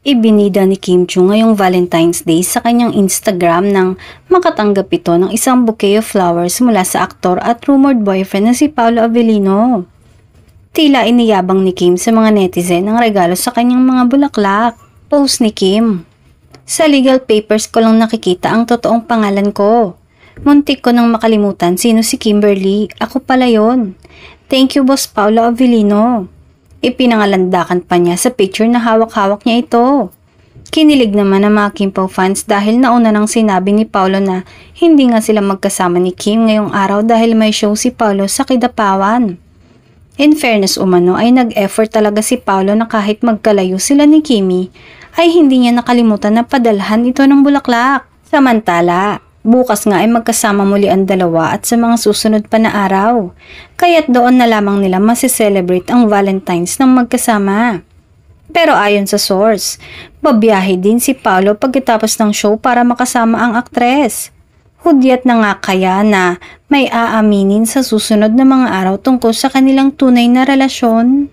Ibinida ni Kim Chu ngayong Valentine's Day sa kanyang Instagram nang makatanggap ito ng isang bouquet of flowers mula sa aktor at rumored boyfriend na si Paolo Avellino. Tila iniyabang ni Kim sa mga netizen ang regalo sa kanyang mga bulaklak. Post ni Kim: "Sa legal papers ko lang nakikita ang totoong pangalan ko. Muntik ko nang makalimutan sino si Kimberly. Ako pala yon. Thank you, Boss Paolo Avellino." Ipinangalandakan pa niya sa picture na hawak-hawak niya ito. Kinilig naman ang mga Kim Pao fans dahil nauna nang sinabi ni Paolo na hindi nga sila magkasama ni Kim ngayong araw dahil may show si Paolo sa Kidapawan. In fairness umano ay nag-effort talaga si Paolo na kahit magkalayo sila ni Kimi ay hindi niya nakalimutan na padalhan ito ng bulaklak. Samantala, bukas nga ay magkasama muli ang dalawa at sa mga susunod pa na araw. Kaya't doon na lamang nila masiselebrate ang Valentine's ng magkasama. Pero ayon sa source, babiyahe din si Paolo pagkatapos ng show para makasama ang aktres. Hudyat na nga kaya na may aaminin sa susunod na mga araw tungkol sa kanilang tunay na relasyon.